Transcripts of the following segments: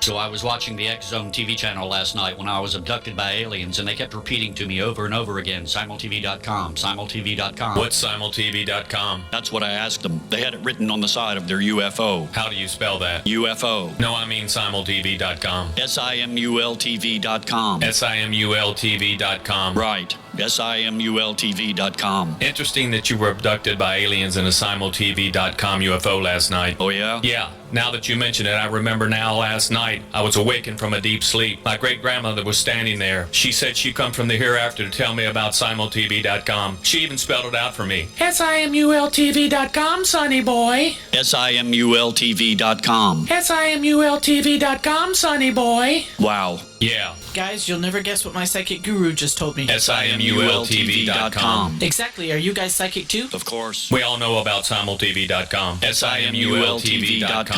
So I was watching the X Zone TV channel last night when I was abducted by aliens, and they kept repeating to me over and over again, simultv.com, simultv.com. What's simultv.com? That's what I asked them. They had it written on the side of their UFO. How do you spell that? UFO. No, I mean simultv.com. simultv.com. simultv.com. Right. simultv.com. Interesting that you were abducted by aliens in a simultv.com UFO last night. Oh, yeah? Yeah. Now that you mention it, I remember now last night I was awakened from a deep sleep. My great-grandmother was standing there. She said she'd come from the hereafter to tell me about simultv.com. She even spelled it out for me. simultv.com, sonny boy. simultv.com. simultv.com, sonny boy. Wow. Yeah. Guys, you'll never guess what my psychic guru just told me. simultv.com. Exactly. Are you guys psychic too? Of course. We all know about simultv.com. simultv.com.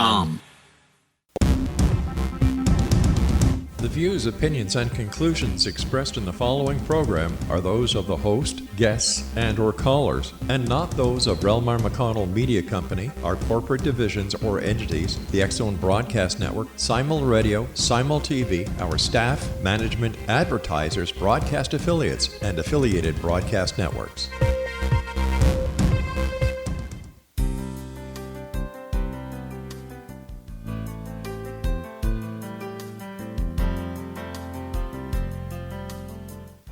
The views, opinions, and conclusions expressed in the following program are those of the host, guests, and/or callers, and not those of Relmar McConnell Media Company, our corporate divisions or entities, the X-Zone Broadcast Network, Simul Radio, Simul TV, our staff, management, advertisers, broadcast affiliates, and affiliated broadcast networks.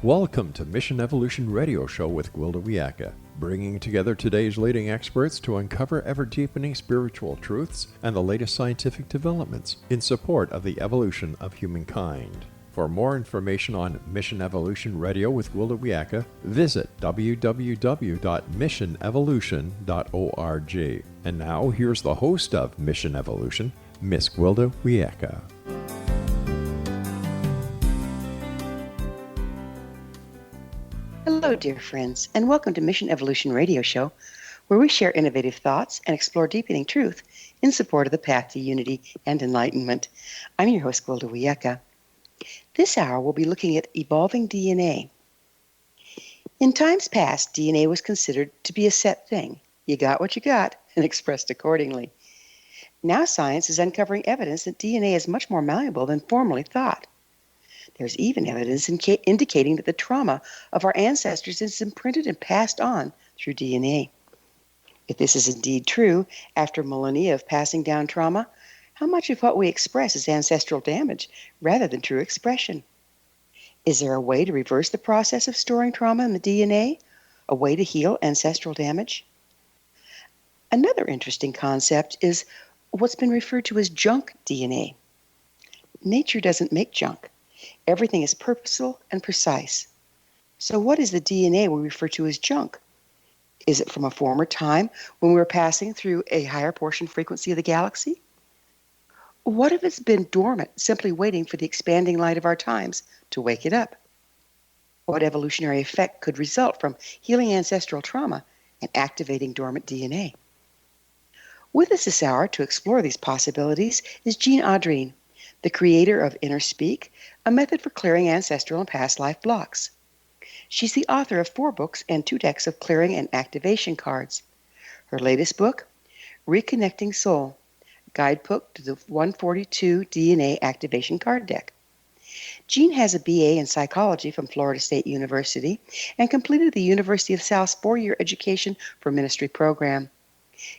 Welcome to Mission Evolution Radio Show with Gwilda Wiyaka, bringing together today's leading experts to uncover ever-deepening spiritual truths and the latest scientific developments in support of the evolution of humankind. For more information on Mission Evolution Radio with Gwilda Wiyaka, visit www.missionevolution.org. And now, here's the host of Mission Evolution, Miss Gwilda Wiyaka. Hello, dear friends, and welcome to Mission Evolution Radio Show, where we share innovative thoughts and explore deepening truth in support of the path to unity and enlightenment. I'm your host, Gwilda Wiyaka. This hour, we'll be looking at evolving DNA. In times past, DNA was considered to be a set thing. You got what you got and expressed accordingly. Now science is uncovering evidence that DNA is much more malleable than formerly thought. There's even evidence indicating that the trauma of our ancestors is imprinted and passed on through DNA. If this is indeed true, after millennia of passing down trauma, how much of what we express is ancestral damage rather than true expression? Is there a way to reverse the process of storing trauma in the DNA? A way to heal ancestral damage? Another interesting concept is what's been referred to as junk DNA. Nature doesn't make junk. Everything is purposeful and precise. So what is the DNA we refer to as junk? Is it from a former time when we were passing through a higher portion frequency of the galaxy? What if it's been dormant, simply waiting for the expanding light of our times to wake it up? What evolutionary effect could result from healing ancestral trauma and activating dormant DNA? With us this hour to explore these possibilities is Adrienne, the creator of InnerSpeak, a method for clearing ancestral and past life blocks. She's the author of 4 books and 2 decks of clearing and activation cards. Her latest book, Reconnecting Soul Guidebook to the 142 DNA Activation Card Deck. Jean has a BA in psychology from Florida State University and completed the University of South's 4-year Education for Ministry program.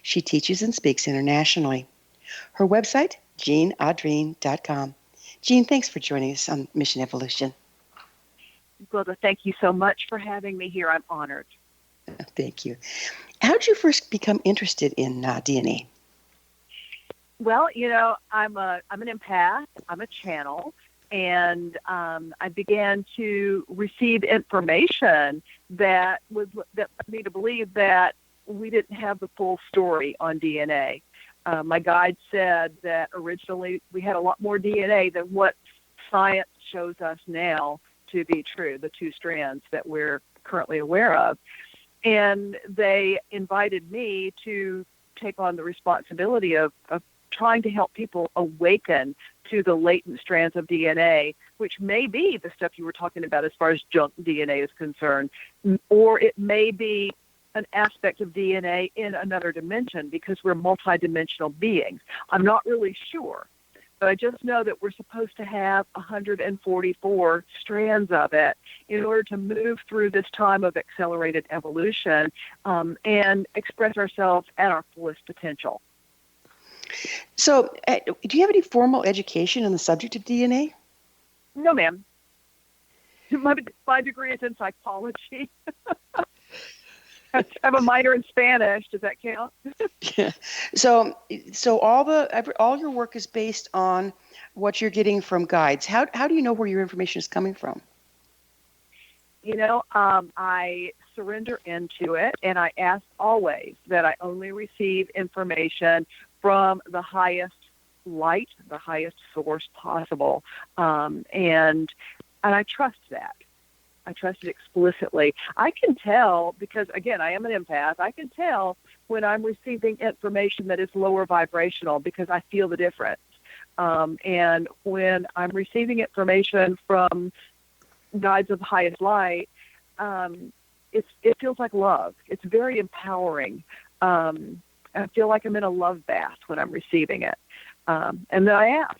She teaches and speaks internationally. Her website, JeanAdrienne.com. Jean, thanks for joining us on Mission Evolution. Gwilda, thank you so much for having me here. I'm honored. Thank you. How did you first become interested in DNA? Well, I'm an empath. I'm a channel, and I began to receive information that led me to believe that we didn't have the full story on DNA. My guide said that originally we had a lot more DNA than what science shows us now to be true, the 2 strands that we're currently aware of. And they invited me to take on the responsibility of trying to help people awaken to the latent strands of DNA, which may be the stuff you were talking about as far as junk DNA is concerned, or it may be an aspect of DNA in another dimension because we're multidimensional beings. I'm not really sure, But I just know that we're supposed to have 144 strands of it in order to move through this time of accelerated evolution and express ourselves at our fullest potential. So, do you have any formal education on the subject of DNA? No, ma'am. My degree is in psychology. I have a minor in Spanish. Does that count? Yeah. So all your work is based on what you're getting from guides. How do you know where your information is coming from? I surrender into it, and I ask always that I only receive information from the highest light, the highest source possible, and I trust that. I trust it explicitly. I can tell, because again, I am an empath, I can tell when I'm receiving information that is lower vibrational because I feel the difference. And when I'm receiving information from guides of the highest light, it feels like love. It's very empowering. I feel like I'm in a love bath when I'm receiving it. And then I ask,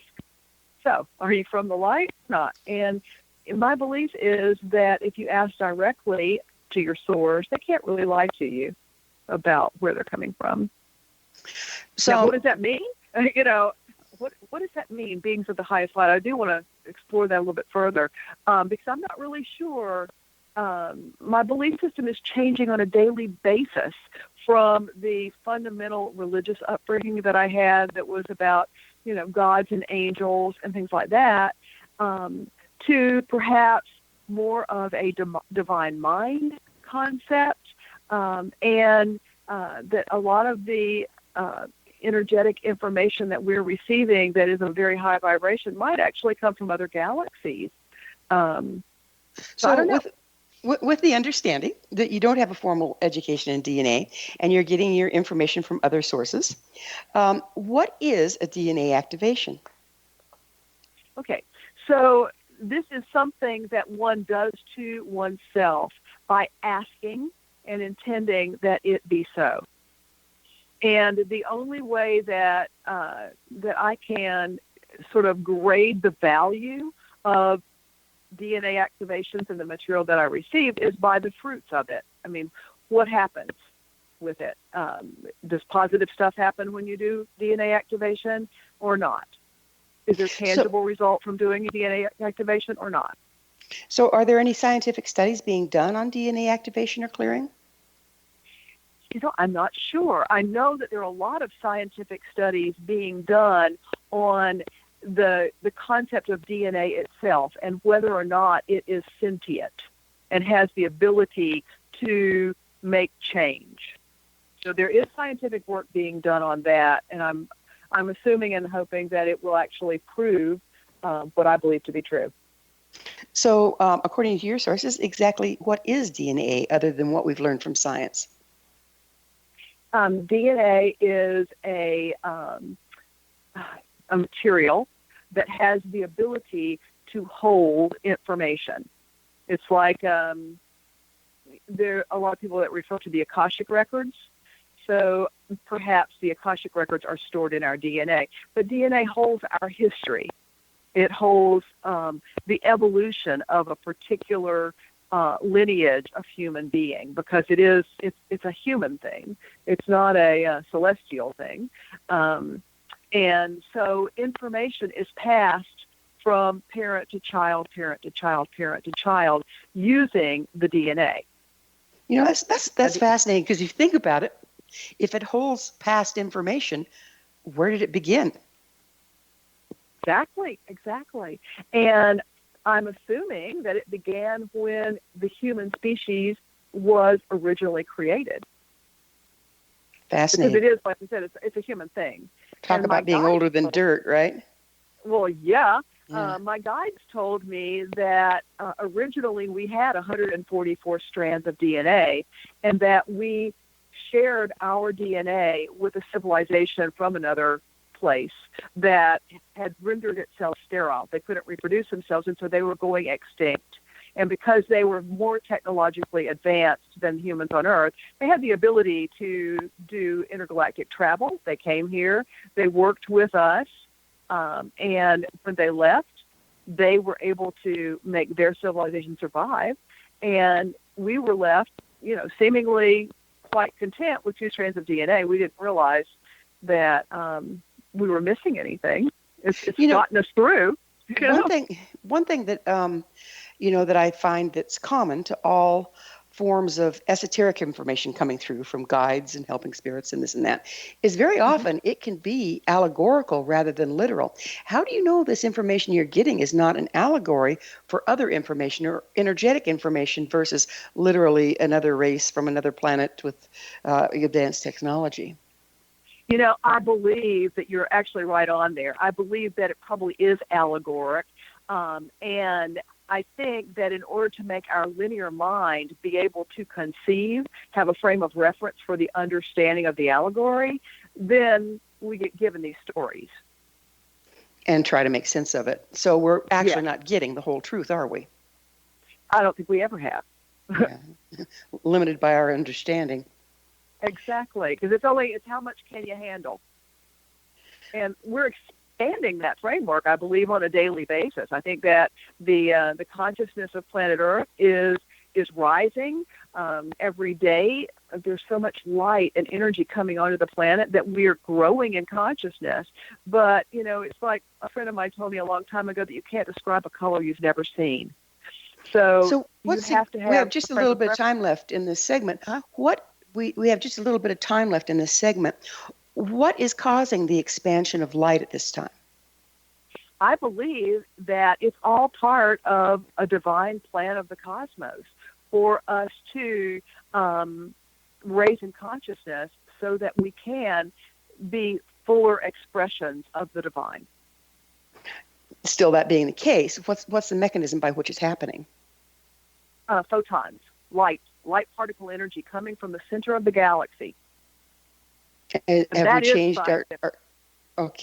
so are you from the light or not? And my belief is that if you ask directly to your source, they can't really lie to you about where they're coming from. So now, what does that mean? What does that mean, beings of the highest light? I do want to explore that a little bit further because I'm not really sure. My belief system is changing on a daily basis from the fundamental religious upbringing that I had that was about, gods and angels and things like that, to perhaps more of a divine mind concept, and that a lot of the energetic information that we're receiving that is a very high vibration might actually come from other galaxies. So I don't know. With the understanding that you don't have a formal education in DNA and you're getting your information from other sources, what is a DNA activation? Okay, so this is something that one does to oneself by asking and intending that it be so. And the only way that I can sort of grade the value of DNA activations and the material that I received is by the fruits of it. I mean, what happens with it? Does positive stuff happen when you do DNA activation or not? Is there tangible result from doing a DNA activation or not? So are there any scientific studies being done on DNA activation or clearing? I'm not sure. I know that there are a lot of scientific studies being done on the concept of DNA itself and whether or not it is sentient and has the ability to make change. So there is scientific work being done on that, and I'm assuming and hoping that it will actually prove what I believe to be true. So according to your sources, exactly what is DNA other than what we've learned from science? DNA is a material that has the ability to hold information. It's like there are a lot of people that refer to the Akashic records. So perhaps the Akashic records are stored in our DNA. But DNA holds our history. It holds the evolution of a particular lineage of human being because it's a human thing. It's not a celestial thing. And so information is passed from parent to child, parent to child, parent to child using the DNA. That's fascinating because if you think about it, if it holds past information, where did it begin? Exactly. And I'm assuming that it began when the human species was originally created. Fascinating. Because it is, like I said, it's a human thing. Talk about being older than dirt, right? Well, yeah. My guides told me that originally we had 144 strands of DNA and that we shared our DNA with a civilization from another place that had rendered itself sterile. They couldn't reproduce themselves, and so they were going extinct. And because they were more technologically advanced than humans on Earth, they had the ability to do intergalactic travel. They came here. They worked with us. And when they left, they were able to make their civilization survive. And we were left, seemingly quite content with 2 strands of DNA. We didn't realize that we were missing anything. It's gotten us through. One thing that that I find that's common to all forms of esoteric information coming through from guides and helping spirits and this and that is very often it can be allegorical rather than literal. How do you know this information you're getting is not an allegory for other information or energetic information versus literally another race from another planet with advanced technology? I believe that you're actually right on there. I believe that it probably is allegoric. And I think that in order to make our linear mind be able to conceive, have a frame of reference for the understanding of the allegory, then we get given these stories. And try to make sense of it. So we're actually not getting the whole truth, are we? I don't think we ever have. Limited by our understanding. Exactly, because it's how much can you handle? And we're expanding that framework, I believe, on a daily basis. I think that the consciousness of planet Earth is rising every day. There's so much light and energy coming onto the planet that we're growing in consciousness. But, it's like a friend of mine told me a long time ago that you can't describe a color you've never seen. So we have just a little bit of time left in this segment. We have just a little bit of time left in this segment. What is causing the expansion of light at this time? I believe that it's all part of a divine plan of the cosmos for us to raise in consciousness so that we can be fuller expressions of the divine. Still, that being the case, what's the mechanism by which it's happening? Photons, light particle energy coming from the center of the galaxy. Have we changed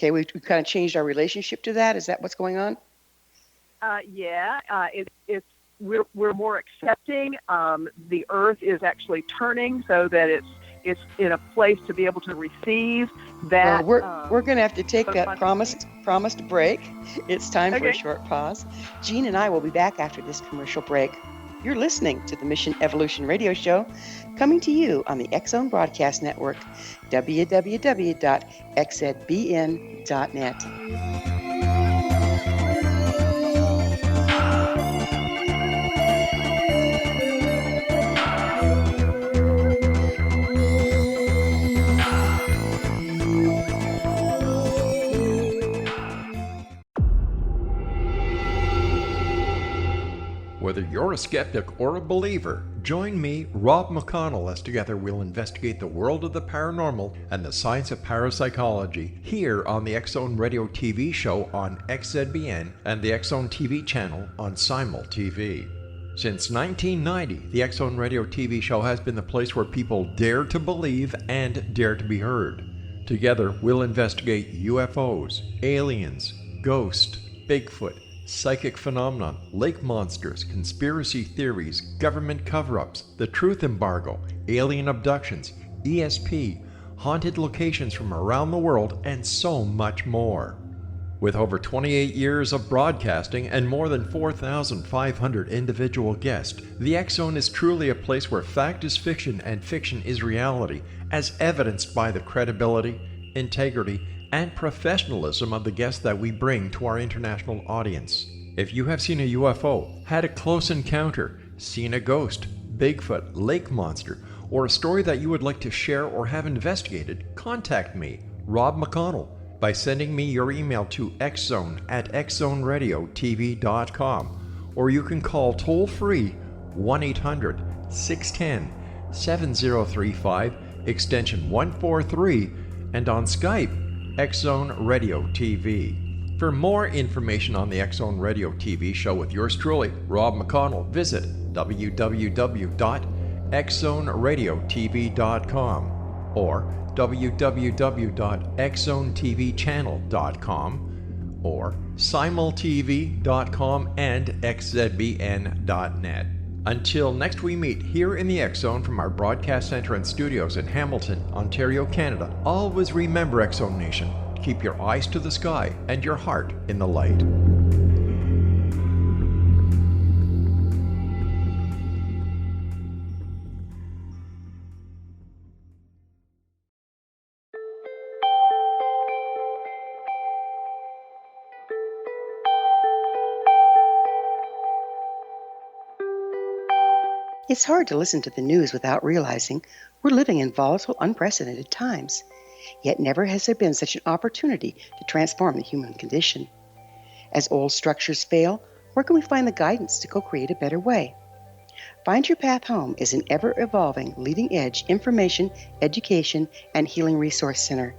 we've kind of changed our relationship to that? Is that what's going on? We're more accepting. The Earth is actually turning so that it's in a place to be able to receive that. Well, we're going to have to take that promised break. It's time for a short pause. Jean and I will be back after this commercial break. You're listening to the Mission Evolution Radio Show, coming to you on the X-Zone Broadcast Network, www.xzbn.net. Whether you're a skeptic or a believer, join me, Rob McConnell, as together we'll investigate the world of the paranormal and the science of parapsychology here on the X-Zone Radio TV show on XZBN and the X-Zone TV channel on Simul TV. Since 1990, the X-Zone Radio TV show has been the place where people dare to believe and dare to be heard. Together, we'll investigate UFOs, aliens, ghosts, Bigfoot, psychic phenomenon, lake monsters, conspiracy theories, government cover-ups, the truth embargo, alien abductions, ESP, haunted locations from around the world, and so much more. With over 28 years of broadcasting and more than 4,500 individual guests, the X-Zone is truly a place where fact is fiction and fiction is reality, as evidenced by the credibility, integrity, and professionalism of the guests that we bring to our international audience. If you have seen a UFO, had a close encounter, seen a ghost, Bigfoot, lake monster, or a story that you would like to share or have investigated, contact me, Rob McConnell, by sending me your email to xzone@xzoneradiotv.com, or you can call toll-free 1-800-610-7035, extension 143, and on Skype, X-Zone Radio TV. For more information on the X-Zone Radio TV show with yours truly, Rob McConnell, visit www.xzoneradiotv.com or www.xzonetvchannel.com or simultv.com and xzbn.net. Until next we meet here in the X-Zone from our broadcast center and studios in Hamilton, Ontario, Canada, always remember, X-Zone Nation, Keep your eyes to the sky and your heart in the light. It's hard to listen to the news without realizing we're living in volatile, unprecedented times. Yet never has there been such an opportunity to transform the human condition. As old structures fail, where can we find the guidance to co-create a better way? Find Your Path Home is an ever-evolving, leading-edge information, education, and healing resource center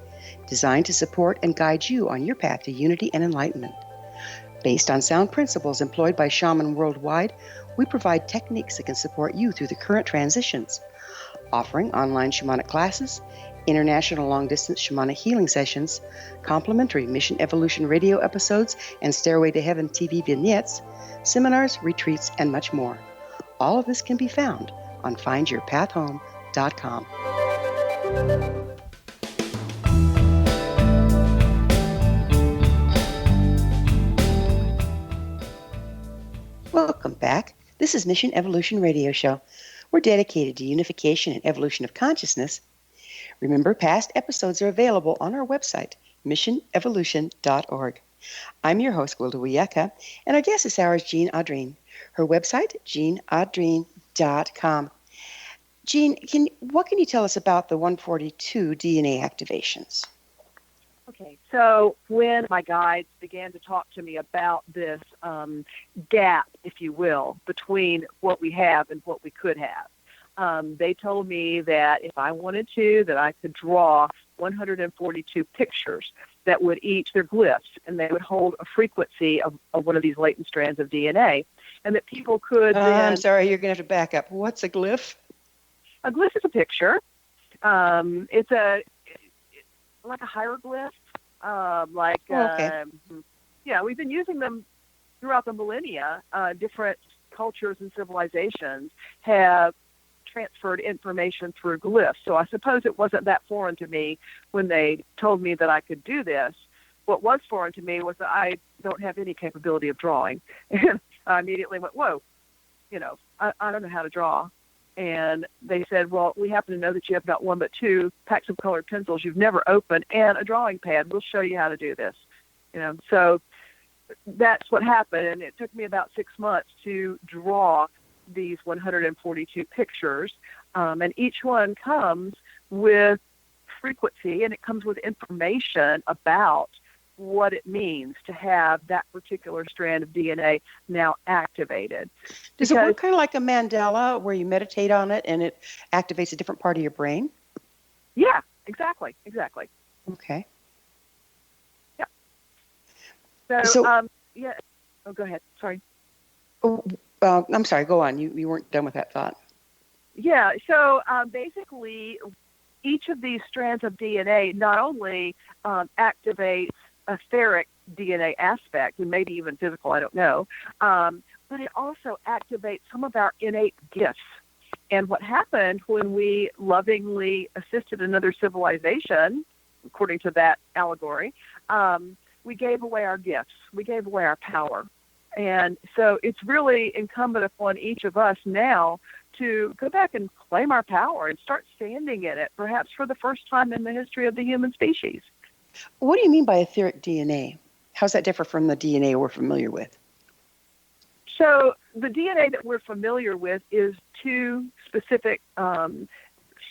designed to support and guide you on your path to unity and enlightenment. Based on sound principles employed by shamans worldwide, we provide techniques that can support you through the current transitions, offering online shamanic classes, international long-distance shamanic healing sessions, complimentary Mission Evolution radio episodes and Stairway to Heaven TV vignettes, seminars, retreats, and much more. All of this can be found on findyourpathhome.com. Welcome back. This is Mission Evolution Radio Show. We're dedicated to unification and evolution of consciousness. Remember, past episodes are available on our website, missionevolution.org. I'm your host, Gwilda Wiyaka, and our guest this hour is Jean Adrienne. Her website, jeanadrienne.com. Jean, what can you tell us about the 142 DNA activations? Okay, so when my guides began to talk to me about this gap, if you will, between what we have and what we could have, they told me that if I wanted to, that I could draw 142 pictures that would each, they're glyphs, and they would hold a frequency of one of these latent strands of DNA, and that people could then... I'm sorry, you're going to have to back up. What's a glyph? A glyph is a picture. It's like a hieroglyph. Yeah, we've been using them throughout the millennia. Different cultures and civilizations have transferred information through glyphs. So I suppose it wasn't that foreign to me when they told me that I could do this. What was foreign to me was that I don't have any capability of drawing. And I immediately went, whoa, I don't know how to draw. And they said, well, we happen to know that you have not one but two packs of colored pencils you've never opened and a drawing pad. We'll show you how to do this. So that's what happened. And it took me about 6 months to draw these 142 pictures. And each one comes with frequency, and it comes with information about what it means to have that particular strand of DNA now activated. Does it work kind of like a mandala where you meditate on it and it activates a different part of your brain? Yeah, exactly. Okay. Yeah. Yeah. Oh, go ahead. Sorry. Oh, I'm sorry. Go on. You weren't done with that thought. Yeah. So basically, each of these strands of DNA not only activates etheric DNA aspect, and maybe even physical, I don't know, but it also activates some of our innate gifts. And what happened when we lovingly assisted another civilization, according to that allegory, we gave away our gifts. We gave away our power. And so it's really incumbent upon each of us now to go back and claim our power and start standing in it, perhaps for the first time in the history of the human species. What do you mean by etheric DNA? How does that differ from the DNA we're familiar with? So the DNA that we're familiar with is two specific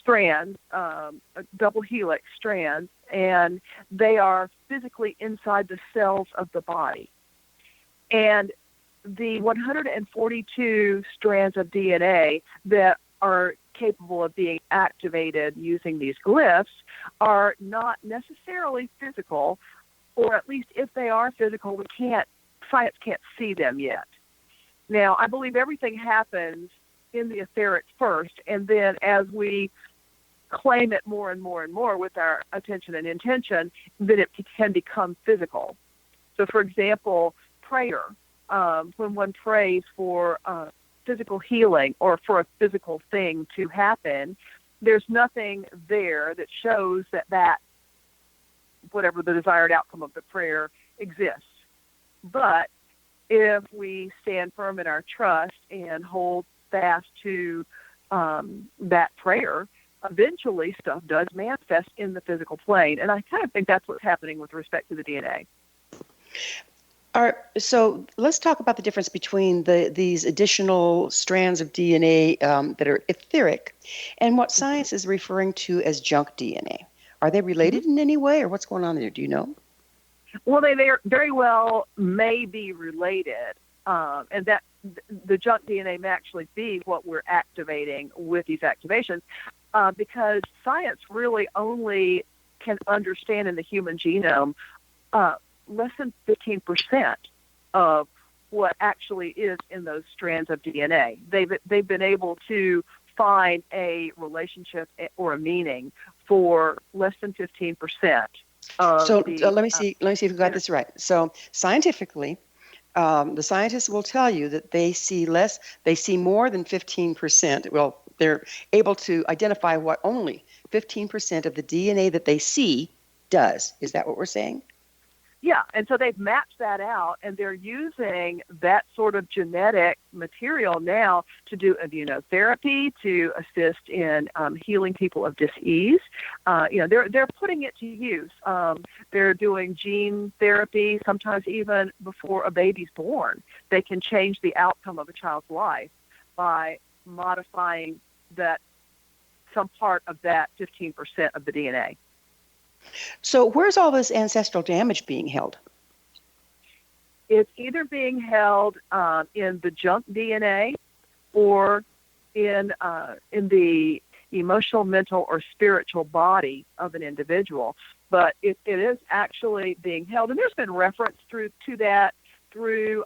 strands, double helix strands, and they are physically inside the cells of the body. And the 142 strands of DNA that are capable of being activated using these glyphs are not necessarily physical, or at least if they are physical, science can't see them yet. Now, I believe everything happens in the etheric first, and then as we claim it more and more and more with our attention and intention, then it can become physical. So, for example, prayer, when one prays for physical healing or for a physical thing to happen, there's nothing there that shows that whatever the desired outcome of the prayer exists. But if we stand firm in our trust and hold fast to that prayer, eventually stuff does manifest in the physical plane. And I kind of think that's what's happening with respect to the DNA. All right, so let's talk about the difference between these additional strands of DNA that are etheric and what science is referring to as junk DNA. Are they related in any way, or what's going on there? Do you know? Well, they very well may be related, and that the junk DNA may actually be what we're activating with these activations, because science really only can understand in the human genome less than 15% of what actually is in those strands of DNA. They've been able to find a relationship or a meaning for less than 15%. So let me see if we got this right. So scientifically, the scientists will tell you that they see more than 15%. Well, they're able to identify what only 15% of the DNA that they see does. Is that what we're saying? Yeah, and so they've mapped that out, and they're using that sort of genetic material now to do immunotherapy, to assist in healing people of dis-ease. They're putting it to use. They're doing gene therapy, sometimes even before a baby's born. They can change the outcome of a child's life by modifying some part of that 15% of the DNA. So where's all this ancestral damage being held? It's either being held in the junk DNA or in the emotional, mental, or spiritual body of an individual. But it is actually being held, and there's been reference to that through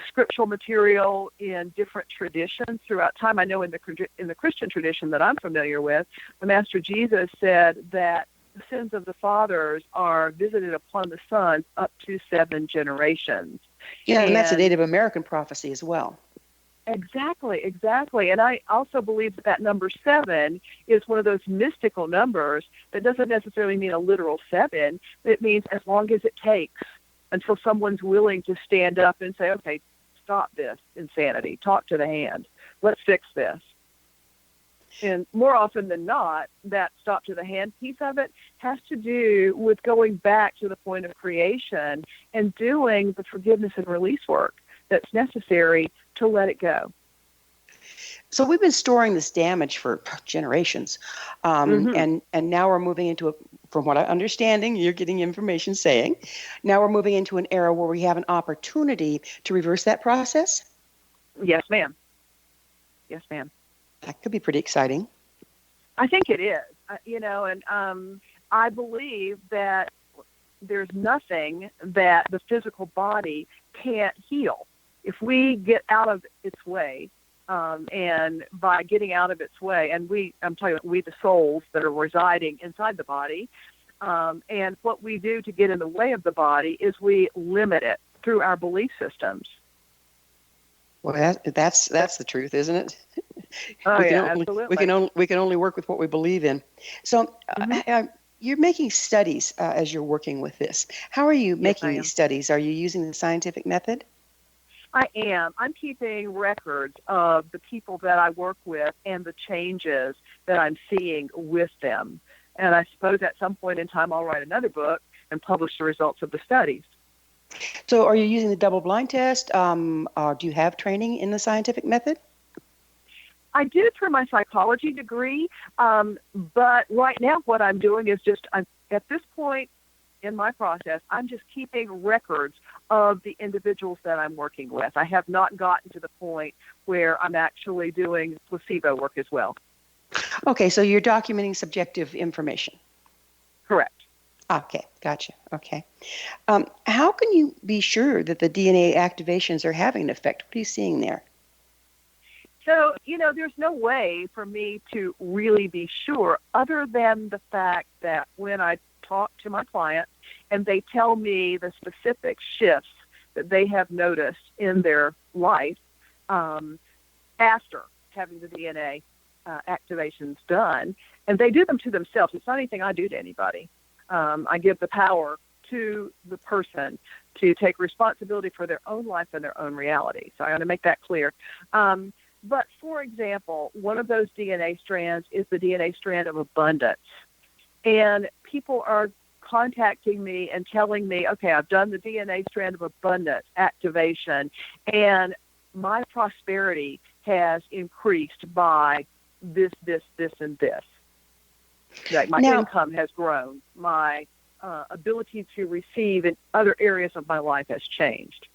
scriptural material in different traditions throughout time. I know in the Christian tradition that I'm familiar with, the Master Jesus said that the sins of the fathers are visited upon the sons up to 7 generations. Yeah, and that's a Native American prophecy as well. Exactly. And I also believe that number 7 is one of those mystical numbers that doesn't necessarily mean a literal 7. It means as long as it takes until someone's willing to stand up and say, okay, stop this insanity. Talk to the hand. Let's fix this. And more often than not, that stop to the hand piece of it has to do with going back to the point of creation and doing the forgiveness and release work that's necessary to let it go. So we've been storing this damage for generations, and now we're moving into from what I'm understanding, you're getting information saying, now we're moving into an era where we have an opportunity to reverse that process? Yes, ma'am. Yes, ma'am. That could be pretty exciting. I think it is, and I believe that there's nothing that the physical body can't heal. If we get out of its way, and by getting out of its way, and I'm talking about we, the souls that are residing inside the body, and what we do to get in the way of the body is we limit it through our belief systems. Well, that's the truth, isn't it? Oh, absolutely. We can only work with what we believe in. So you're making studies as you're working with this. How are you making these studies? Are you using the scientific method? I am. I'm keeping records of the people that I work with and the changes that I'm seeing with them. And I suppose at some point in time I'll write another book and publish the results of the studies. So are you using the double-blind test? Do you have training in the scientific method? I did through my psychology degree, but right now what I'm doing is at this point in my process, I'm just keeping records of the individuals that I'm working with. I have not gotten to the point where I'm actually doing placebo work as well. Okay, so you're documenting subjective information. Correct. Okay, gotcha. Okay. How can you be sure that the DNA activations are having an effect? What are you seeing there? So, there's no way for me to really be sure other than the fact that when I talk to my clients and they tell me the specific shifts that they have noticed in their life after having the DNA activations done, and they do them to themselves. It's not anything I do to anybody. I give the power to the person to take responsibility for their own life and their own reality. So I want to make that clear. But for example, one of those DNA strands is the DNA strand of abundance. And people are contacting me and telling me, okay, I've done the DNA strand of abundance activation, and my prosperity has increased by this, and this. Like my income has grown. My ability to receive in other areas of my life has changed.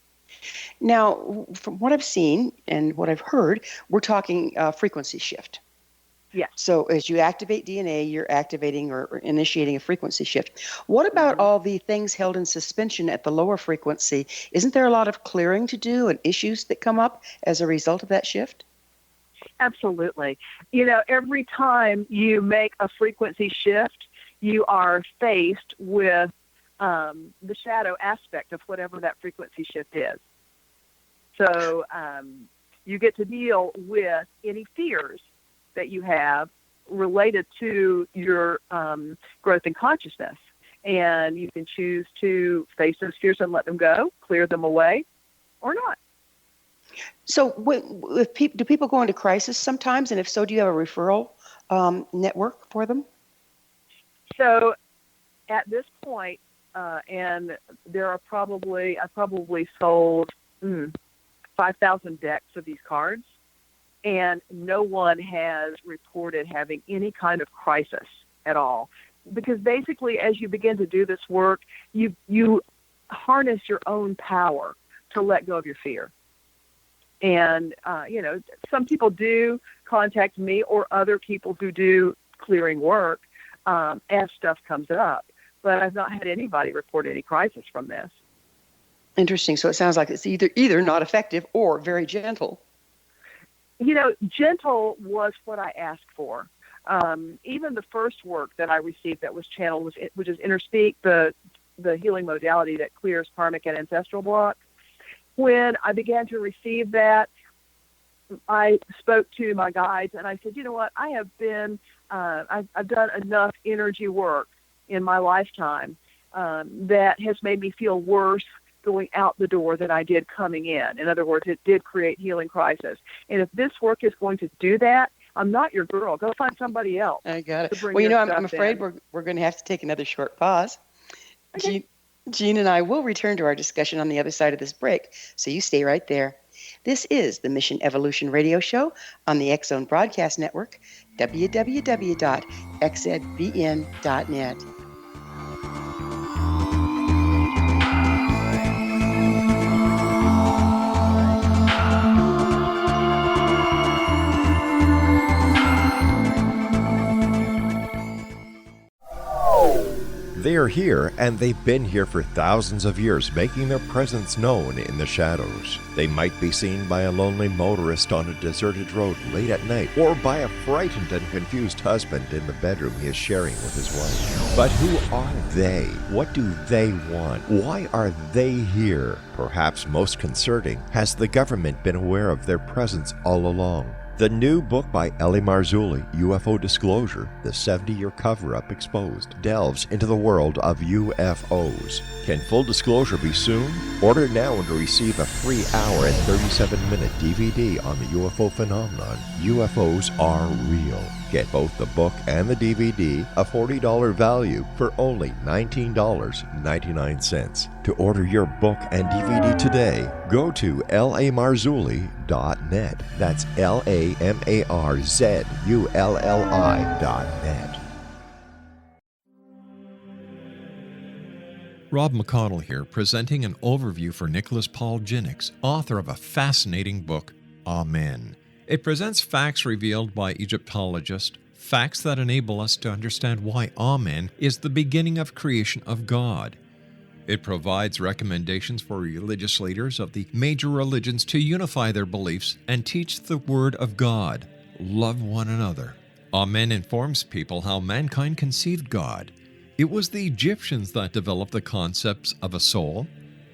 Now, from what I've seen and what I've heard, we're talking frequency shift. Yes. So as you activate DNA, you're activating or initiating a frequency shift. What about all the things held in suspension at the lower frequency? Isn't there a lot of clearing to do and issues that come up as a result of that shift? Absolutely. You know, every time you make a frequency shift, you are faced with the shadow aspect of whatever that frequency shift is. So you get to deal with any fears that you have related to your growth in consciousness. And you can choose to face those fears and let them go, clear them away, or not. So do people go into crisis sometimes? And if so, do you have a referral network for them? So at this point, and there are I probably sold 5,000 decks of these cards, and no one has reported having any kind of crisis at all. Because basically, as you begin to do this work, you harness your own power to let go of your fear. And, some people do contact me or other people who do clearing work as stuff comes up. But I've not had anybody report any crisis from this. Interesting. So it sounds like it's either not effective or very gentle. You know, gentle was what I asked for. Even the first work that I received that was channeled, which is InnerSpeak, the healing modality that clears karmic and ancestral blocks. When I began to receive that, I spoke to my guides and I said, you know what, I have been, I've done enough energy work in my lifetime that has made me feel worse going out the door than I did coming in. In other words, it did create healing crisis. And if this work is going to do that, I'm not your girl. Go find somebody else. I got it. Well, you know, I'm afraid we're going to have to take another short pause. Okay. Jean and I will return to our discussion on the other side of this break, so you stay right there. This is the Mission Evolution Radio Show on the X Zone Broadcast Network, www.xzbn.net. They are here, and they've been here for thousands of years, making their presence known in the shadows. They might be seen by a lonely motorist on a deserted road late at night, or by a frightened and confused husband in the bedroom he is sharing with his wife. But who are they? What do they want? Why are they here? Perhaps most concerning, has the government been aware of their presence all along? The new book by Ellie Marzulli, UFO Disclosure, the 70-year cover-up exposed, delves into the world of UFOs. Can full disclosure be soon? Order now and receive a free hour and 37-minute DVD on the UFO phenomenon. UFOs are real. Get both the book and the DVD, a $40 value, for only $19.99. To order your book and DVD today, go to lamarzulli.net. That's LAMARZULLI.net. Rob McConnell here, presenting an overview for Nicholas Paul Jennings, author of a fascinating book, Amen. It presents facts revealed by Egyptologists, facts that enable us to understand why Amen is the beginning of creation of God. It provides recommendations for religious leaders of the major religions to unify their beliefs and teach the Word of God. Love one another. Amen informs people how mankind conceived God. It was the Egyptians that developed the concepts of a soul,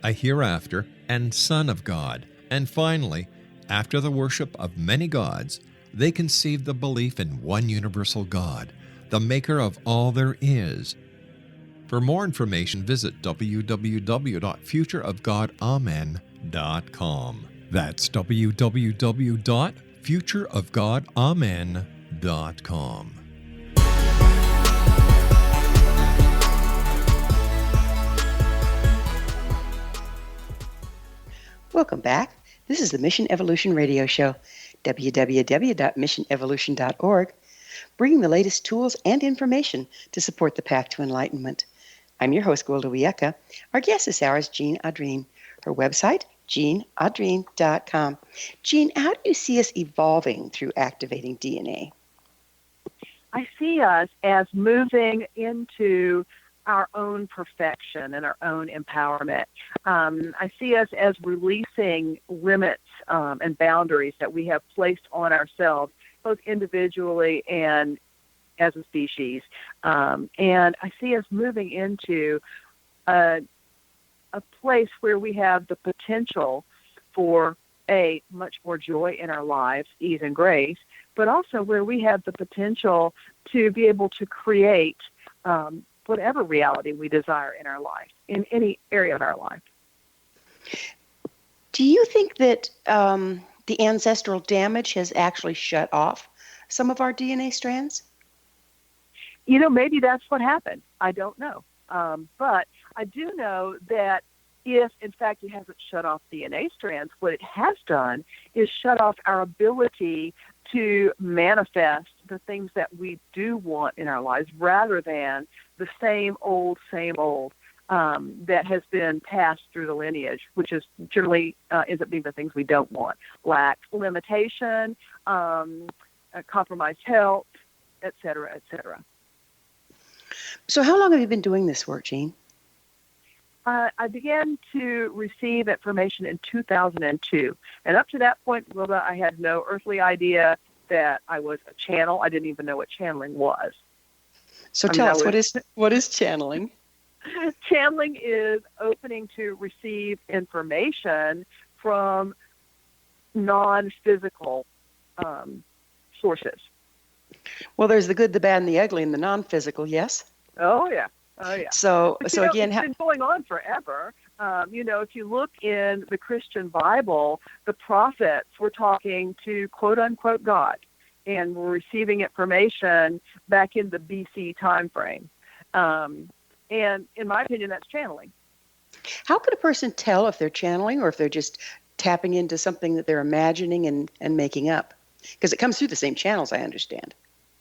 a hereafter, and Son of God. And finally, after the worship of many gods, they conceived the belief in one universal God, the maker of all there is. For more information, visit www.futureofgodamen.com. That's www.futureofgodamen.com. Welcome back. This is the Mission Evolution Radio Show, www.missionevolution.org, bringing the latest tools and information to support the path to enlightenment. I'm your host, Gwilda Wiyaka. Our guest this hour is Jean Adrienne. Her website, jeanadrienne.com. Jean, how do you see us evolving through activating DNA? I see us as moving into our own perfection and our own empowerment. I see us as releasing limits and boundaries that we have placed on ourselves, both individually and as a species. And I see us moving into a place where we have the potential for much more joy in our lives, ease and grace, but also where we have the potential to be able to create whatever reality we desire in our life, in any area of our life. Do you think that the ancestral damage has actually shut off some of our DNA strands? Maybe that's what happened. I don't know. But I do know that if, in fact, it hasn't shut off DNA strands, what it has done is shut off our ability to manifest the things that we do want in our lives rather than the same old that has been passed through the lineage, which is generally ends up being the things we don't want: lack, limitation, compromised health, et cetera, et cetera. So how long have you been doing this work, Jean? I began to receive information in 2002. And up to that point, Wilda, I had no earthly idea that I was a channel. I didn't even know what channeling was. So tell us, what is channeling? Channeling is opening to receive information from non-physical sources. Well, there's the good, the bad, and the ugly, and the non-physical, yes? Oh, yeah. Oh, yeah. So again, it's been going on forever. If you look in the Christian Bible, the prophets were talking to quote unquote God and were receiving information back in the BC time frame. And in my opinion, that's channeling. How could a person tell if they're channeling or if they're just tapping into something that they're imagining and making up? Because it comes through the same channels, I understand.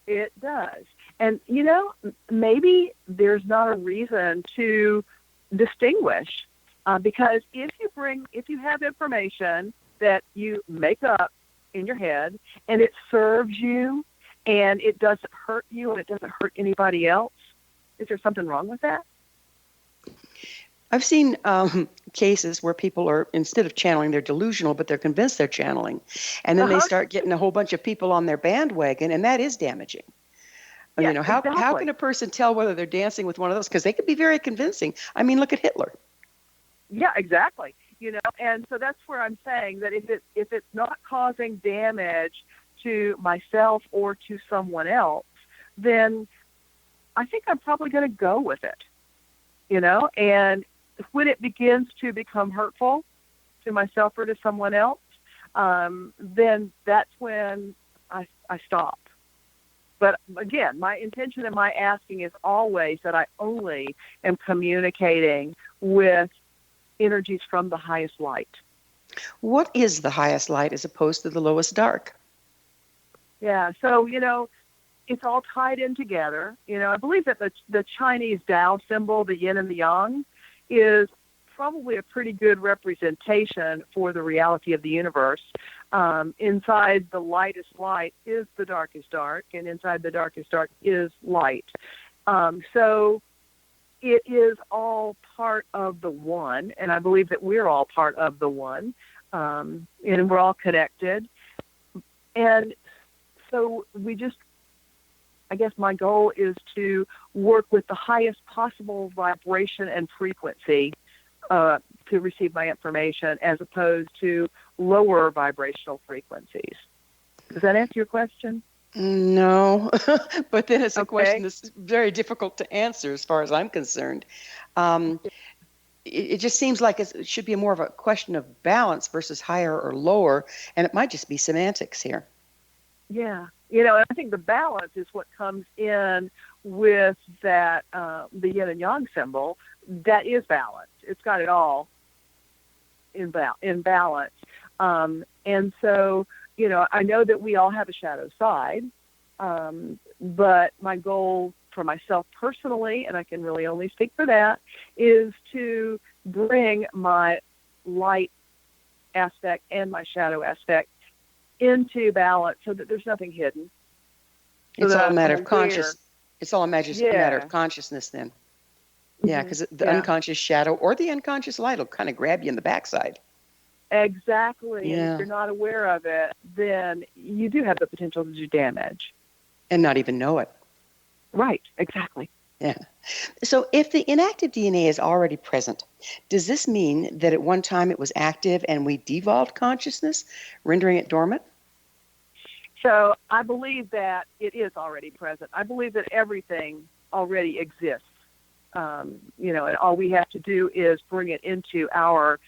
It does. And, maybe there's not a reason to distinguish because if you have information that you make up in your head and it serves you and it doesn't hurt you and it doesn't hurt anybody else, is there something wrong with that? I've seen cases where people are, instead of channeling, they're delusional, but they're convinced they're channeling. And then they start getting a whole bunch of people on their bandwagon, and that is damaging. Yeah, How exactly. can a person tell whether they're dancing with one of those? Because they could be very convincing. I mean, look at Hitler. Yeah, exactly. And so that's where I'm saying that if it's not causing damage to myself or to someone else, then I think I'm probably going to go with it. And when it begins to become hurtful to myself or to someone else, then that's when I stop. But again, my intention and my asking is always that I only am communicating with energies from the highest light. What is the highest light as opposed to the lowest dark? Yeah, so, it's all tied in together. I believe that the Chinese Tao symbol, the yin and the yang, is probably a pretty good representation for the reality of the universe. Inside the lightest light is the darkest dark, and inside the darkest dark is light. So it is all part of the one, and I believe that we're all part of the one, and we're all connected. And so I guess my goal is to work with the highest possible vibration and frequency to receive my information as opposed to lower vibrational frequencies. Does that answer your question? No, but then it's a question Okay. that's very difficult to answer as far as I'm concerned. Um, it just seems like it should be more of a question of balance versus higher or lower, and it might just be semantics here. Yeah. I think the balance is what comes in with that, the yin and yang symbol. That is balance. It's got it all in balance. And so, I know that we all have a shadow side, but my goal for myself personally, and I can really only speak for that, is to bring my light aspect and my shadow aspect into balance so that there's nothing hidden. So It's all a that matter I'm of conscious. aware. It's all a matter of Yeah. consciousness then. Yeah, Mhm. because the Yeah. unconscious shadow or the unconscious light will kind of grab you in the backside. Exactly. And if Yeah, you're not aware of it, then you do have the potential to do damage. and not even know it. Right. Exactly. Yeah. So if the inactive DNA is already present, does this mean that at one time it was active and we devolved consciousness, rendering it dormant? So I believe that it is already present. I believe that everything already exists. And all we have to do is bring it into our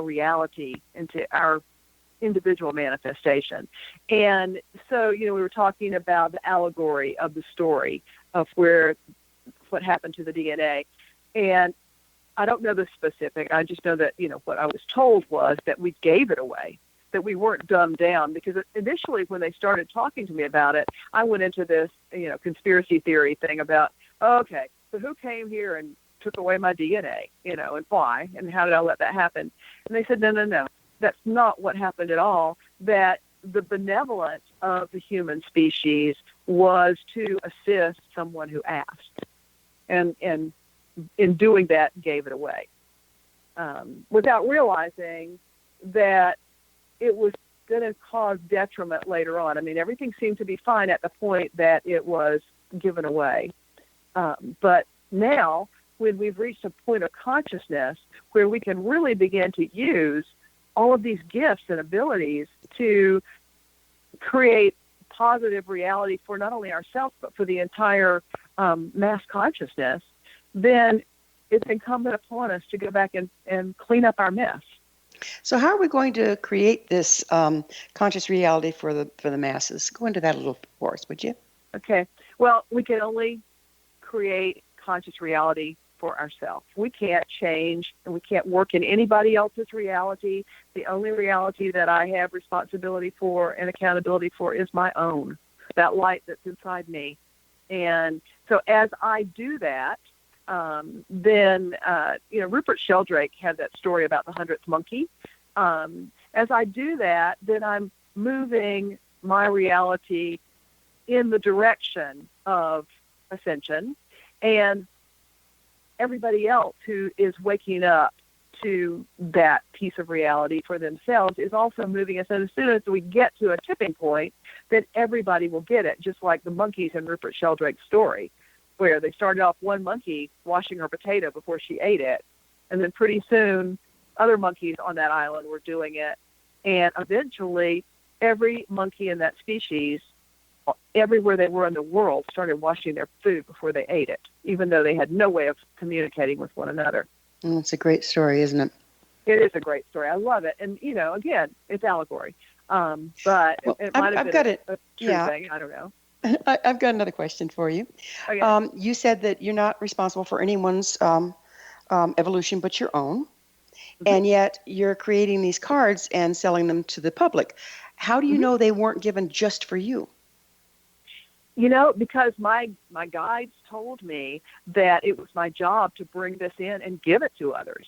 reality, into our individual manifestation. And so, we were talking about the allegory of the story of what happened to the DNA. And I don't know the specific. I just know that, what I was told was that we gave it away, that we weren't dumbed down. Because initially when they started talking to me about it, I went into this, conspiracy theory thing about, okay, so who came here and took away my DNA, and why, and how did I let that happen? And they said, no, that's not what happened at all. That the benevolence of the human species was to assist someone who asked. And in doing that, gave it away, without realizing that it was going to cause detriment later on. I mean, everything seemed to be fine at the point that it was given away. But now, when we've reached a point of consciousness where we can really begin to use all of these gifts and abilities to create positive reality for not only ourselves, but for the entire mass consciousness, then it's incumbent upon us to go back and clean up our mess. So how are we going to create this conscious reality for the masses? Go into that a little for us, would you? Okay. Well, we can only create conscious reality for ourselves. We can't change and we can't work in anybody else's reality. The only reality that I have responsibility for and accountability for is my own, that light that's inside me. And so as I do that, then Rupert Sheldrake had that story about the 100th monkey. As I do that, then I'm moving my reality in the direction of ascension, and everybody else who is waking up to that piece of reality for themselves is also moving us. And as soon as we get to a tipping point, then everybody will get it, just like the monkeys in Rupert Sheldrake's story, where they started off one monkey washing her potato before she ate it, and then pretty soon other monkeys on that island were doing it, and eventually every monkey in that species, everywhere they were in the world, started washing their food before they ate it, even though they had no way of communicating with one another. It's a great story, isn't it? It is a great story. I love it. And, again, it's allegory. But Well, it might have I've been got a it. true Yeah. thing. I don't know. I've got another question for you. Okay. You said that you're not responsible for anyone's evolution but your own, and yet you're creating these cards and selling them to the public. How do you know they weren't given just for you? Because my guides told me that it was my job to bring this in and give it to others.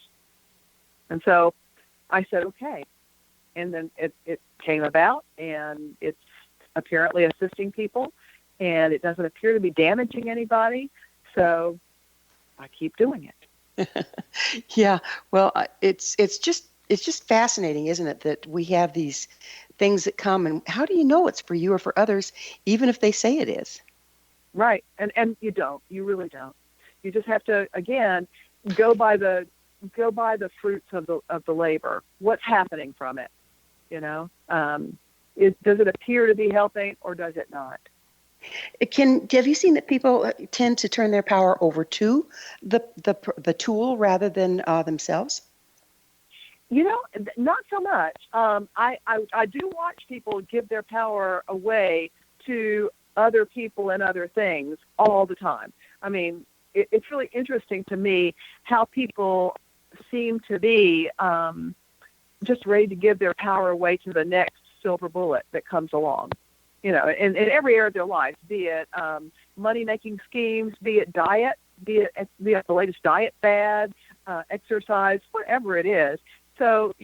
And so I said, okay. And then it came about, and it's apparently assisting people, and it doesn't appear to be damaging anybody. So I keep doing it. Yeah. Well, it's just fascinating, isn't it, that we have these things that come, and how do you know it's for you or for others, even if they say it is? Right. And you don't. You really don't. You just have to, again, go by the fruits of the labor. What's happening from it? Does it appear to be helping or does it not? Have you seen that people tend to turn their power over to the tool rather than themselves? Not so much. I do watch people give their power away to other people and other things all the time. I mean, it's really interesting to me how people seem to be just ready to give their power away to the next silver bullet that comes along. In every area of their life, be it money-making schemes, be it diet, be it the latest diet fad, exercise, whatever it is. So,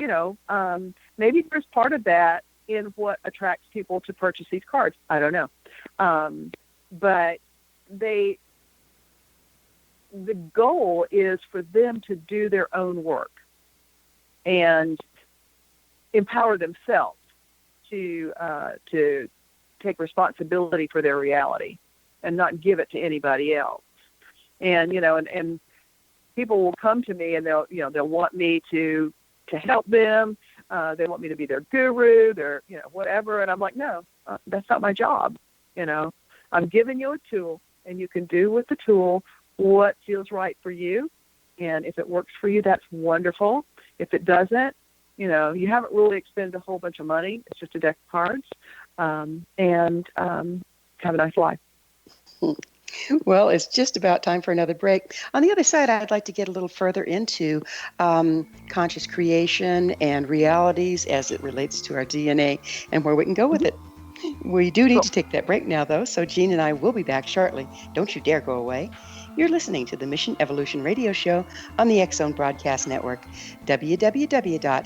maybe there's part of that in what attracts people to purchase these cards. I don't know. But the goal is for them to do their own work and empower themselves to take responsibility for their reality and not give it to anybody else. And people will come to me and they'll want me to help them. They want me to be their guru, their whatever. And I'm like, no, that's not my job. I'm giving you a tool, and you can do with the tool what feels right for you. And if it works for you, that's wonderful. If it doesn't, you haven't really expended a whole bunch of money. It's just a deck of cards. And have a nice life. Well, it's just about time for another break. On the other side, I'd like to get a little further into conscious creation and realities as it relates to our DNA and where we can go with it. We do need to take that break now, though, so Jean and I will be back shortly. Don't you dare go away. You're listening to the Mission Evolution Radio Show on the X Zone Broadcast Network, www.xzbn.net.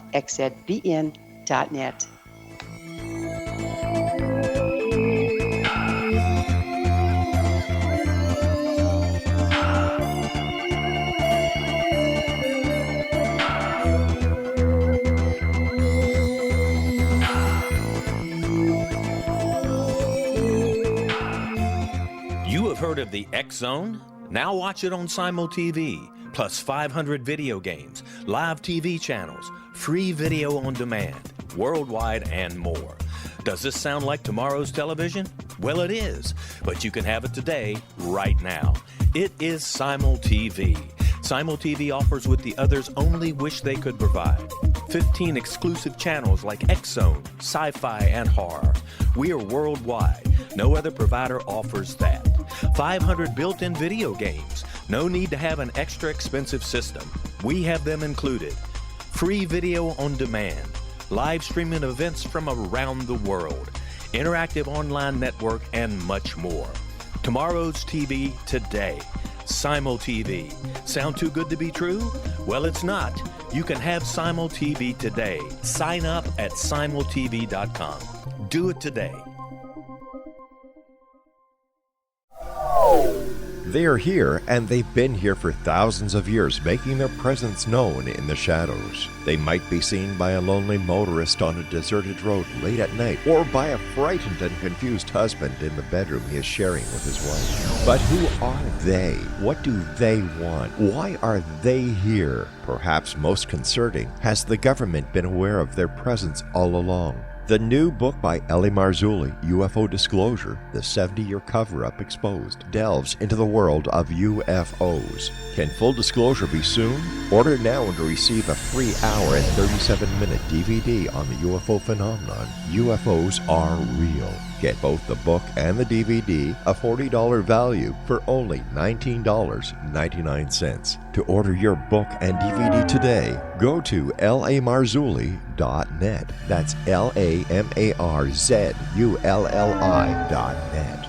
Heard of the X Zone? Now watch it on Simul TV, plus 500 video games, live TV channels, free video on demand, worldwide, and more. Does this sound like tomorrow's television? Well, it is, but you can have it today, right now. It is Simul TV. Simul TV offers what the others only wish they could provide. 15 exclusive channels like X Zone, sci-fi, and horror. We are worldwide. No other provider offers that. 500 built-in video games. No need to have an extra expensive system. We have them included. Free video on demand. Live streaming events from around the world. Interactive online network, and much more. Tomorrow's TV today. Simul TV. Sound too good to be true? Well, it's not. You can have Simul TV today. Sign up at simultv.com. Do it today. They are here, and they've been here for thousands of years, making their presence known in the shadows. They might be seen by a lonely motorist on a deserted road late at night, or by a frightened and confused husband in the bedroom he is sharing with his wife. But who are they? What do they want? Why are they here? Perhaps most concerning, has the government been aware of their presence all along? The new book by Ellie Marzulli, UFO Disclosure, the 70-year cover-up exposed, delves into the world of UFOs. Can full disclosure be soon? Order now and receive a free hour and 37-minute DVD on the UFO phenomenon. UFOs are real. Get both the book and the DVD, a $40 value, for only $19.99. To order your book and DVD today, go to lamarzulli.net. That's LAMARZULLI.net.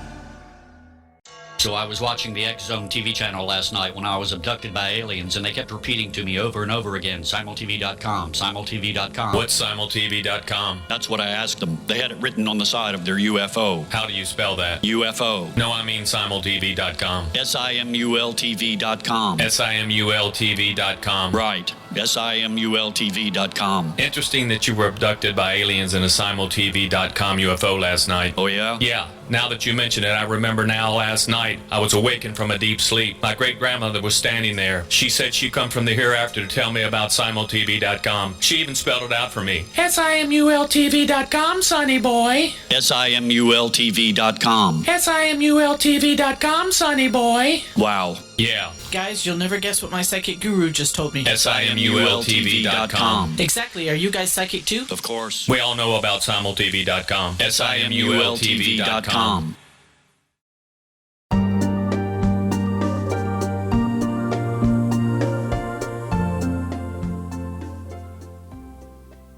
So I was watching the X Zone TV channel last night when I was abducted by aliens, and they kept repeating to me over and over again, simultv.com, simultv.com. What's simultv.com? That's what I asked them. They had it written on the side of their UFO. How do you spell that? UFO. No, I mean simultv.com. SIMULTV.com. SIMULTV.com. Right. SIMULTV.com. Interesting that you were abducted by aliens in a SimulTV.com UFO last night. Oh, yeah? Yeah. Now that you mention it, I remember now last night I was awakened from a deep sleep. My great-grandmother was standing there. She said she'd come from the hereafter to tell me about SimulTV.com. She even spelled it out for me. SIMULTV.com, sonny boy. SIMULTV.com. SIMULTV.com, sonny boy. Wow. Yeah. Guys, you'll never guess what my psychic guru just told me. SIMULTV.com. Exactly. Are you guys psychic too? Of course. We all know about SimulTV.com. SIMULTV.com.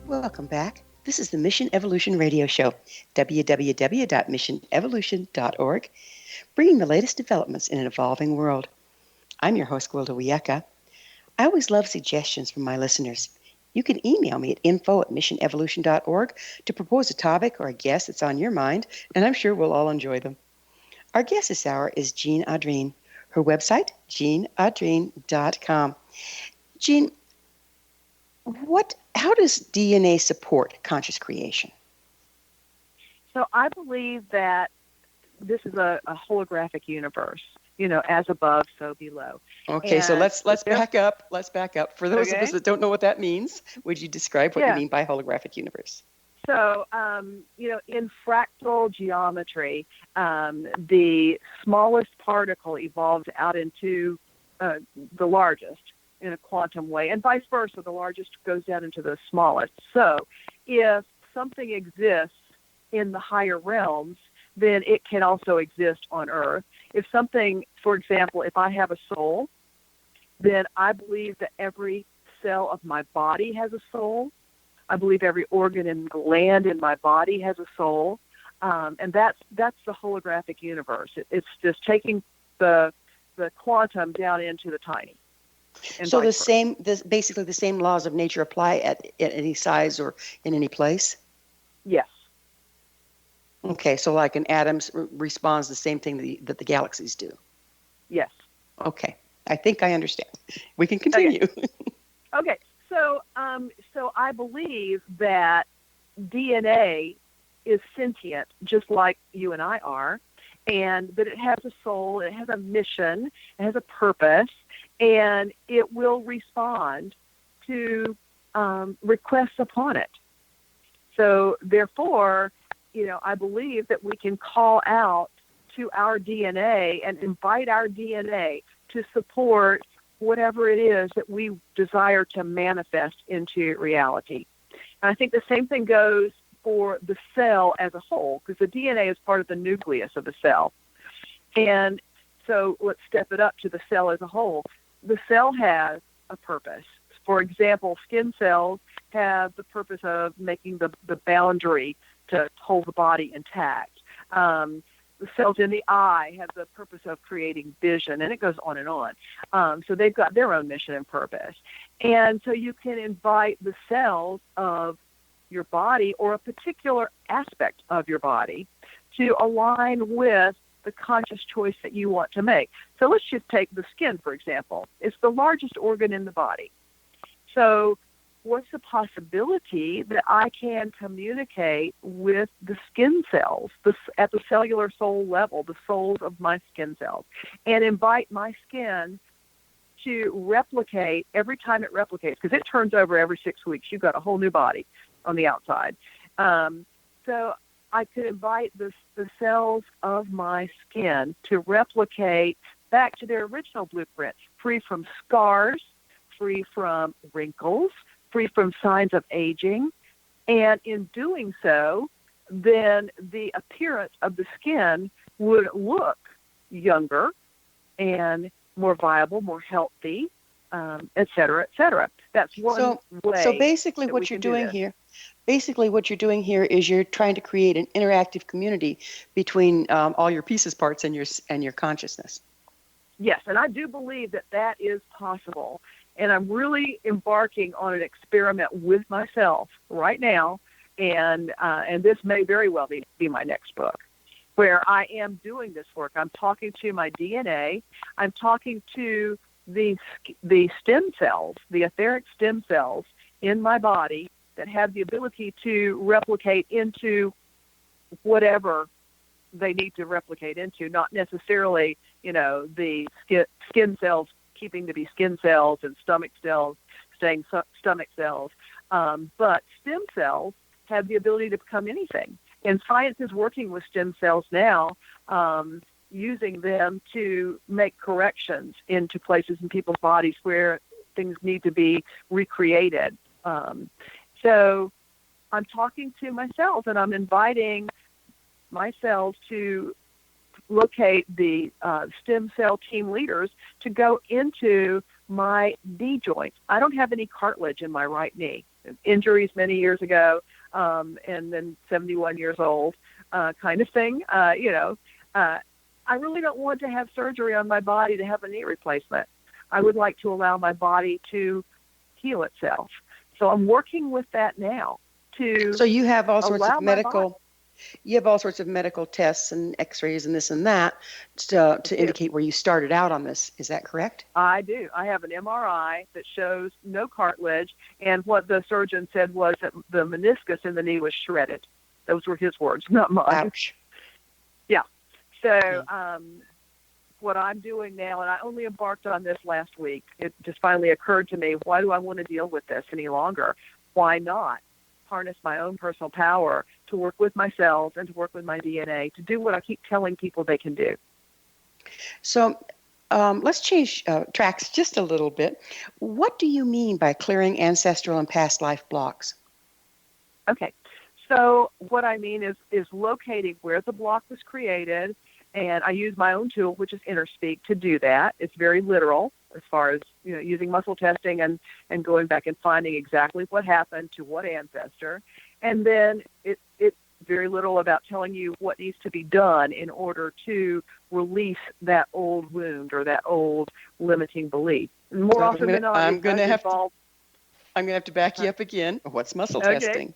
Welcome back. This is the Mission Evolution Radio Show, www.missionevolution.org, bringing the latest developments in an evolving world. I'm your host, Gwilda Wiyaka. I always love suggestions from my listeners. You can email me at info@missionevolution.org to propose a topic or a guest that's on your mind, and I'm sure we'll all enjoy them. Our guest this hour is Jean Adrienne. Her website, jeanadrienne.com. Jean, how does DNA support conscious creation? So I believe that this is a holographic universe, as above, so below. Okay, and so let's back up. Let's back up. For those of us that don't know what that means, would you describe what you mean by holographic universe? So, in fractal geometry, the smallest particle evolves out into the largest in a quantum way, and vice versa. The largest goes down into the smallest. So if something exists in the higher realms, then it can also exist on Earth. If something, for example, if I have a soul, then I believe that every cell of my body has a soul. I believe every organ and gland in my body has a soul. And that's the holographic universe. It's just taking the quantum down into the tiny. So basically the same laws of nature apply at any size or in any place? Yes. Okay, so like an atom responds the same thing that the galaxies do? Yes. Okay, I think I understand. We can continue. Okay. So I believe that DNA is sentient, just like you and I are, and that it has a soul, it has a mission, it has a purpose, and it will respond to requests upon it. So therefore, I believe that we can call out to our DNA and invite our DNA to support whatever it is that we desire to manifest into reality. And I think the same thing goes for the cell as a whole, because the DNA is part of the nucleus of the cell. And so let's step it up to the cell as a whole. The cell has a purpose. For example, skin cells have the purpose of making the boundary to hold the body intact. The cells in the eye have the purpose of creating vision, and it goes on and on. So they've got their own mission and purpose. And so you can invite the cells of your body or a particular aspect of your body to align with the conscious choice that you want to make. So let's just take the skin, for example. It's the largest organ in the body. So what's the possibility that I can communicate with the skin cells at the cellular soul level, the souls of my skin cells, and invite my skin to replicate every time it replicates, because it turns over every 6 weeks. You've got a whole new body on the outside. So I could invite the cells of my skin to replicate back to their original blueprint, free from scars, free from wrinkles, free from signs of aging. And in doing so, then the appearance of the skin would look younger and more viable, more healthy, et cetera, et cetera. That's one way. So basically what you're doing here is you're trying to create an interactive community between all your pieces parts and your consciousness. Yes, and I do believe that is possible. And I'm really embarking on an experiment with myself right now, and this may very well be my next book, where I am doing this work. I'm talking to my DNA. I'm talking to the stem cells, the etheric stem cells in my body that have the ability to replicate into whatever they need to replicate into, not necessarily, the skin cells keeping to be skin cells and stomach cells staying stomach cells. But stem cells have the ability to become anything. And science is working with stem cells now, using them to make corrections into places in people's bodies where things need to be recreated. So I'm talking to my cells, and I'm inviting my cells to locate the stem cell team leaders to go into my knee joints. I don't have any cartilage in my right knee. Injuries many years ago, and then 71 years old, kind of thing. I really don't want to have surgery on my body to have a knee replacement. I would like to allow my body to heal itself. So I'm working with that now to. So you have all sorts of medical. You have all sorts of medical tests and X-rays and this and that to indicate where you started out on this. Is that correct? I do. I have an MRI that shows no cartilage, and what the surgeon said was that the meniscus in the knee was shredded. Those were his words, not mine. Ouch. Yeah. So what I'm doing now, and I only embarked on this last week, it just finally occurred to me, why do I want to deal with this any longer? Why not harness my own personal power to work with my cells and to work with my DNA to do what I keep telling people they can do? So let's change tracks just a little bit. What do you mean by clearing ancestral and past life blocks? Okay. So what I mean is locating where the block was created, and I use my own tool, which is InnerSpeak, to do that. It's very literal as far as using muscle testing and going back and finding exactly what happened to what ancestor. And then it's very little about telling you what needs to be done in order to release that old wound or that old limiting belief. And more often than not, I'm going to have to back you up again. What's muscle testing?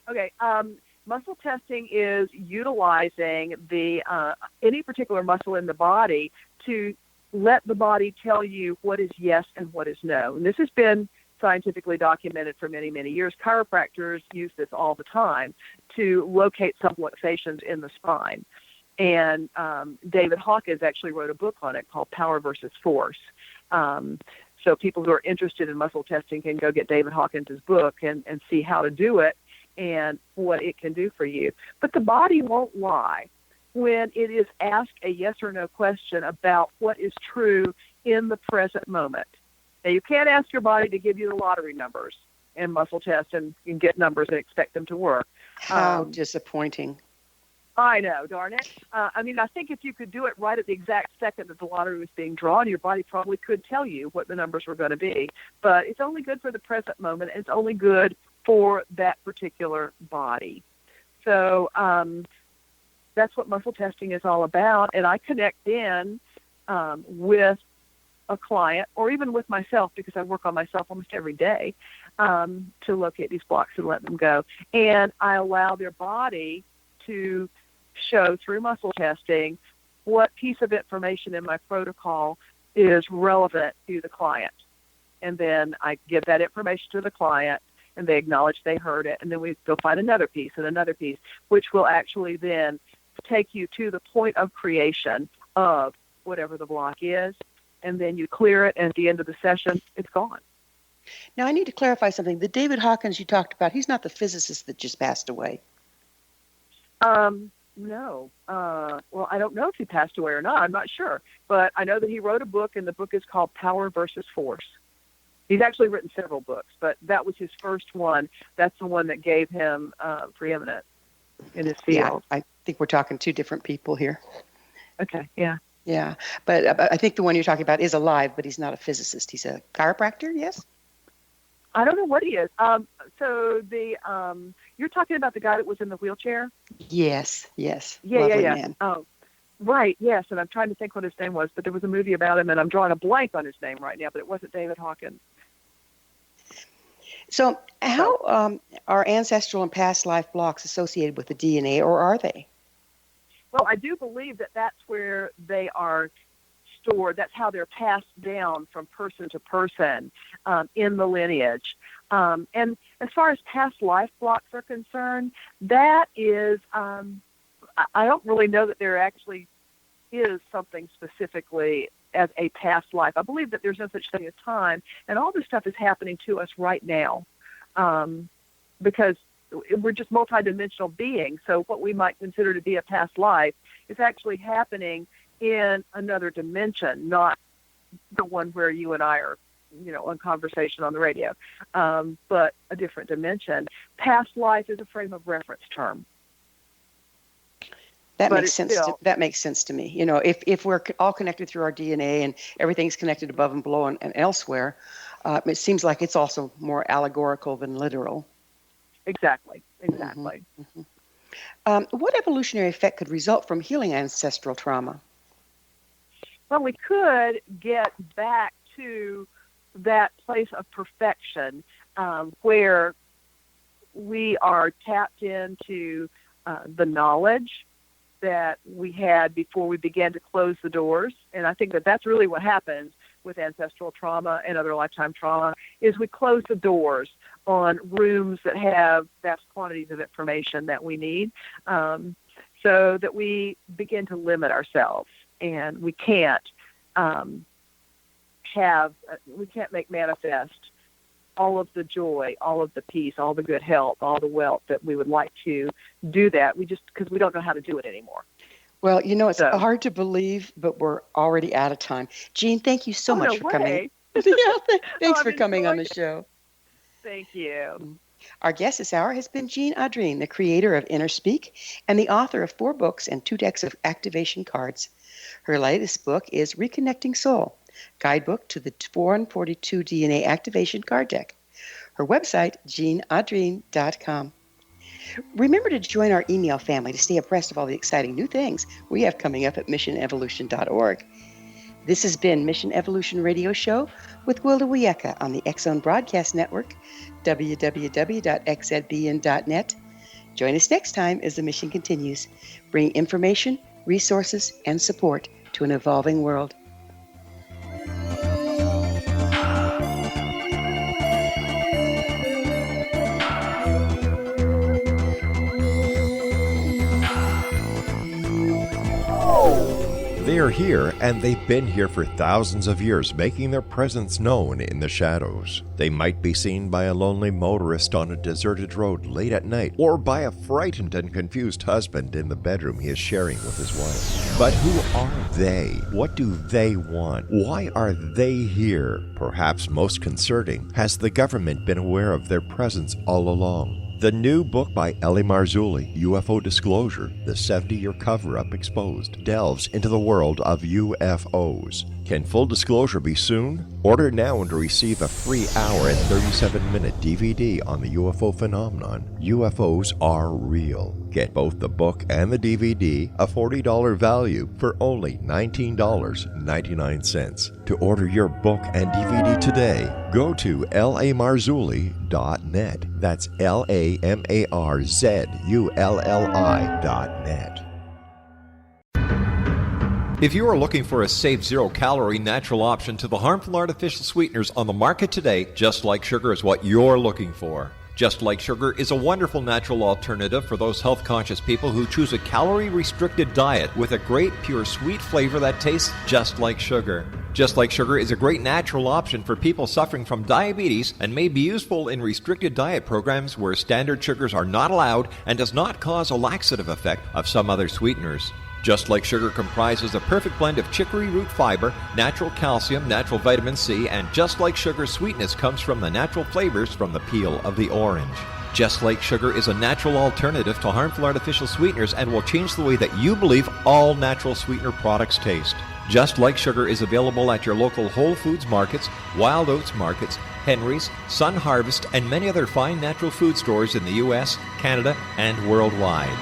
Okay. Muscle testing is utilizing the any particular muscle in the body to let the body tell you what is yes and what is no. And this has been scientifically documented for many, many years. Chiropractors use this all the time to locate subluxations in the spine. And David Hawkins actually wrote a book on it called Power versus Force. So people who are interested in muscle testing can go get David Hawkins' book and see how to do it and what it can do for you. But the body won't lie when it is asked a yes or no question about what is true in the present moment. Now, you can't ask your body to give you the lottery numbers and muscle test and get numbers and expect them to work. How disappointing. I know, darn it. I think if you could do it right at the exact second that the lottery was being drawn, your body probably could tell you what the numbers were going to be. But it's only good for the present moment. It's only good for that particular body. So that's what muscle testing is all about. And I connect in with a client or even with myself, because I work on myself almost every day, to locate these blocks and let them go. And I allow their body to show through muscle testing what piece of information in my protocol is relevant to the client. And then I give that information to the client, and they acknowledge they heard it, and then we go find another piece and another piece, which will actually then take you to the point of creation of whatever the block is, and then you clear it, and at the end of the session, it's gone. Now, I need to clarify something. The David Hawkins you talked about, he's not the physicist that just passed away. No. Well, I don't know if he passed away or not. I'm not sure. But I know that he wrote a book, and the book is called Power versus Force. He's actually written several books, but that was his first one. That's the one that gave him preeminence in his field. Yeah, I think we're talking two different people here. Okay, yeah. Yeah, but I think the one you're talking about is alive, but he's not a physicist. He's a chiropractor, yes? I don't know what he is. So you're talking about the guy that was in the wheelchair? Yes. Yeah. Man. Oh, right, yes, and I'm trying to think what his name was, but there was a movie about him, and I'm drawing a blank on his name right now, but it wasn't David Hawkins. So how are ancestral and past life blocks associated with the DNA, or are they? Well, I do believe that that's where they are stored. That's how they're passed down from person to person in the lineage. And as far as past life blocks are concerned, that is, I don't really know that there actually is something specifically as a past life. I believe that there's no such thing as time, and all this stuff is happening to us right now because we're just multidimensional beings. So what we might consider to be a past life is actually happening in another dimension, not the one where you and I are, on conversation on the radio, but a different dimension. Past life is a frame of reference term. That makes sense to me. If we're all connected through our DNA and everything's connected above and below and elsewhere, it seems like it's also more allegorical than literal. Exactly. What evolutionary effect could result from healing ancestral trauma? Well, we could get back to that place of perfection where we are tapped into the knowledge that we had before we began to close the doors. And I think that that's really what happens with ancestral trauma and other lifetime trauma is we close the doors on rooms that have vast quantities of information that we need, so that we begin to limit ourselves, and we can't make manifest all of the joy, all of the peace, all the good health, all the wealth that we would like to do that. Because we don't know how to do it anymore. Well, it's hard to believe, but we're already out of time. Jean, thank you so much for coming. Thanks for coming on the show. Thank you. Our guest this hour has been Jean Adrienne, the creator of InnerSpeak and the author of 4 books and 2 decks of activation cards. Her latest book is Reconnecting Soul Guidebook to the 442 DNA Activation Card Deck. Her website, jeanadrienne.com. Remember to join our email family to stay abreast of all the exciting new things we have coming up at missionevolution.org. This has been Mission Evolution Radio Show with Wilda Wieka on the X-Zone Broadcast Network, www.xzbn.net. Join us next time as the mission continues, bringing information, resources, and support to an evolving world. They are here, and they've been here for thousands of years, making their presence known in the shadows. They might be seen by a lonely motorist on a deserted road late at night, or by a frightened and confused husband in the bedroom he is sharing with his wife. But who are they? What do they want? Why are they here? Perhaps most concerning, has the government been aware of their presence all along? The new book by Ellie Marzulli, UFO Disclosure, the 70-year cover-up exposed, delves into the world of UFOs. Can full disclosure be soon? Order now and receive a free hour and 37-minute DVD on the UFO phenomenon. UFOs are real. Get both the book and the DVD, a $40 value, for only $19.99. To order your book and DVD today, go to lamarzulli.net. That's LAMARZULLI.net. If you are looking for a safe, zero-calorie, natural option to the harmful artificial sweeteners on the market today, Just Like Sugar is what you're looking for. Just Like Sugar is a wonderful natural alternative for those health-conscious people who choose a calorie-restricted diet with a great, pure, sweet flavor that tastes just like sugar. Just Like Sugar is a great natural option for people suffering from diabetes and may be useful in restricted diet programs where standard sugars are not allowed and does not cause a laxative effect of some other sweeteners. Just Like Sugar comprises a perfect blend of chicory root fiber, natural calcium, natural vitamin C, and Just Like Sugar's sweetness comes from the natural flavors from the peel of the orange. Just Like Sugar is a natural alternative to harmful artificial sweeteners and will change the way that you believe all natural sweetener products taste. Just Like Sugar is available at your local Whole Foods markets, Wild Oats markets, Henry's, Sun Harvest, and many other fine natural food stores in the U.S., Canada, and worldwide.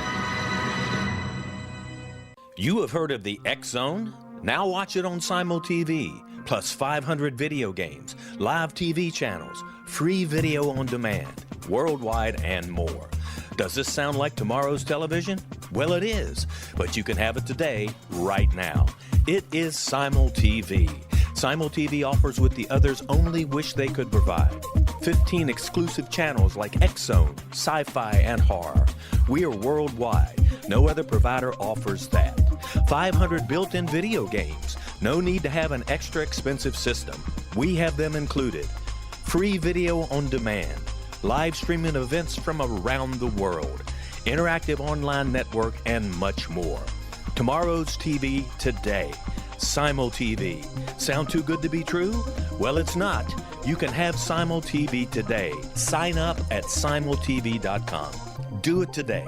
You have heard of the X-Zone? Now watch it on Simul TV, plus 500 video games, live TV channels, free video on demand, worldwide, and more. Does this sound like tomorrow's television? Well, it is, but you can have it today, right now. It is Simul TV. Simul TV offers what the others only wish they could provide. 15 exclusive channels like X-Zone, Sci-Fi, and Horror. We are worldwide. No other provider offers that. 500 built-in video games. No need to have an extra expensive system. We have them included. Free video on demand. Live streaming events from around the world. Interactive online network, and much more. Tomorrow's TV today. Simul TV. Sound too good to be true? Well, it's not. You can have Simul TV today. Sign up at simultv.com. Do it today.